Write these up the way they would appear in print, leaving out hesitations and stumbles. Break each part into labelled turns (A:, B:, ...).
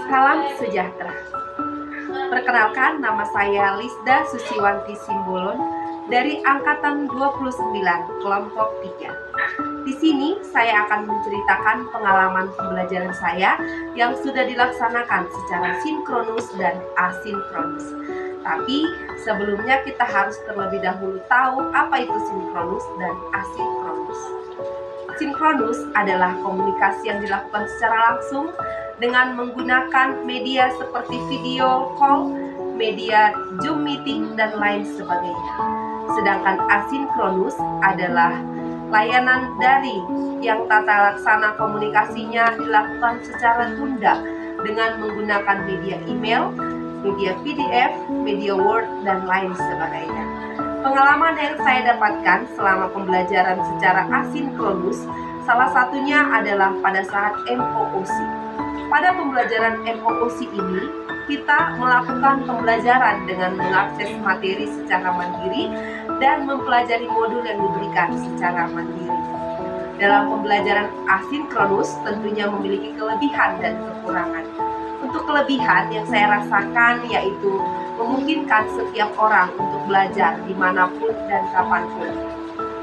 A: Salam sejahtera. Perkenalkan, nama saya Lisda Susiwanti Simbolon dari Angkatan 29, Kelompok 3. Di sini saya akan menceritakan pengalaman pembelajaran saya yang sudah dilaksanakan secara sinkronus dan asinkronus. Tapi sebelumnya kita harus terlebih dahulu tahu apa itu sinkronus dan asinkronus. Sinkronus adalah komunikasi yang dilakukan secara langsung dengan menggunakan media seperti video call, media Zoom meeting, dan lain sebagainya. Sedangkan asinkronus adalah layanan daring yang tata laksana komunikasinya dilakukan secara tunda dengan menggunakan media email, media PDF, media Word, dan lain sebagainya. Pengalaman yang saya dapatkan selama pembelajaran secara asinkronus, salah satunya adalah pada saat MOOC. Pada pembelajaran MOOC ini, kita melakukan pembelajaran dengan mengakses materi secara mandiri dan mempelajari modul yang diberikan secara mandiri. Dalam pembelajaran asinkronus tentunya memiliki kelebihan dan kekurangan. Untuk kelebihan yang saya rasakan yaitu memungkinkan setiap orang untuk belajar dimanapun dan kapanpun.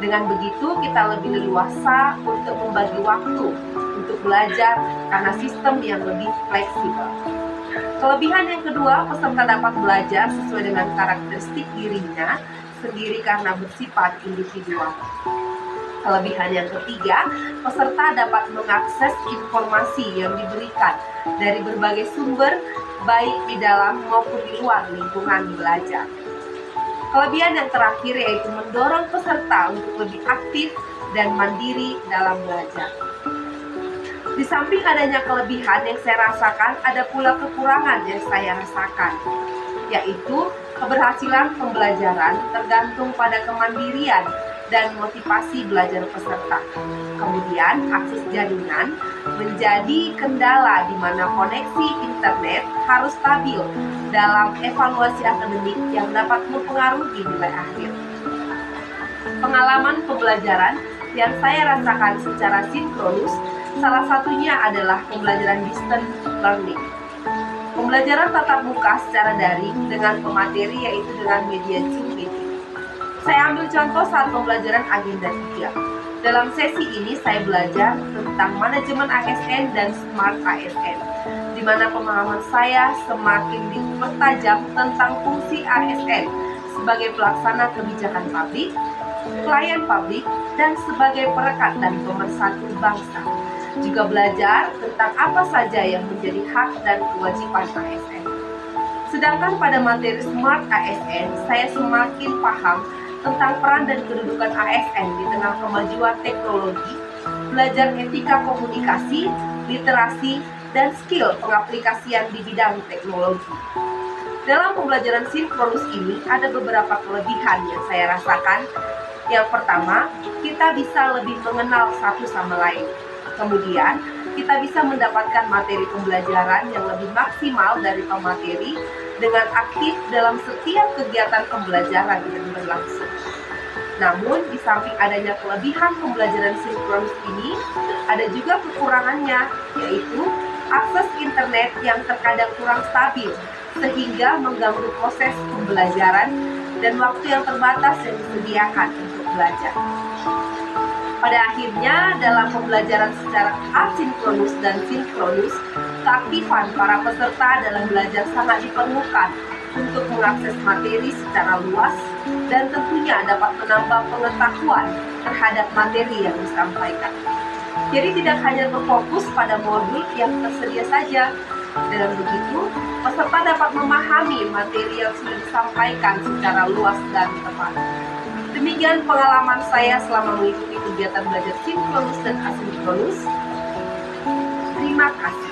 A: Dengan begitu kita lebih leluasa untuk membagi waktu untuk belajar karena sistem yang lebih fleksibel. Kelebihan yang kedua, peserta dapat belajar sesuai dengan karakteristik dirinya sendiri karena bersifat individual. Kelebihan yang ketiga, peserta dapat mengakses informasi yang diberikan dari berbagai sumber, baik di dalam maupun di luar lingkungan belajar. Kelebihan yang terakhir yaitu mendorong peserta untuk lebih aktif dan mandiri dalam belajar. Di samping adanya kelebihan yang saya rasakan, ada pula kekurangan yang saya rasakan, yaitu keberhasilan pembelajaran tergantung pada kemandirian dan motivasi belajar peserta. Kemudian, akses jaringan menjadi kendala di mana koneksi internet harus stabil dalam evaluasi akademik yang dapat mempengaruhi nilai akhir. Pengalaman pembelajaran yang saya rasakan secara sinkronus, salah satunya adalah pembelajaran distance learning. Pembelajaran tatap muka secara daring dengan pemateri yaitu dengan media Zoom meeting. Saya ambil contoh saat pembelajaran agenda 3. Dalam sesi ini saya belajar tentang manajemen ASN dan Smart ASN, di mana pemahaman saya semakin dipertajam tentang fungsi ASN sebagai pelaksana kebijakan publik, pelayan publik, dan sebagai perekat dan pemersatu bangsa. Juga belajar tentang apa saja yang menjadi hak dan kewajiban ASN. Sedangkan pada materi Smart ASN, saya semakin paham tentang peran dan kedudukan ASN di tengah kemajuan teknologi, belajar etika komunikasi, literasi, dan skill pengaplikasian di bidang teknologi. Dalam pembelajaran sinkronus ini ada beberapa kelebihan yang saya rasakan. Yang pertama, kita bisa lebih mengenal satu sama lain. Kemudian, kita bisa mendapatkan materi pembelajaran yang lebih maksimal dari pemateri dengan aktif dalam setiap kegiatan pembelajaran yang berlangsung. Namun, di samping adanya kelebihan pembelajaran sinkronus ini, ada juga kekurangannya, yaitu akses internet yang terkadang kurang stabil, sehingga mengganggu proses pembelajaran dan waktu yang terbatas yang disediakan untuk belajar. Pada akhirnya, dalam pembelajaran secara asinkronus dan sinkronus, keaktifan para peserta dalam belajar sangat diperlukan untuk mengakses materi secara luas dan tentunya dapat menambah pengetahuan terhadap materi yang disampaikan. Jadi tidak hanya berfokus pada modul yang tersedia saja. Dengan begitu, peserta dapat memahami materi yang sudah disampaikan secara luas dan tepat. Demikian pengalaman saya selama mengikuti kegiatan belajar sinkronus dan asinkronus. Terima kasih.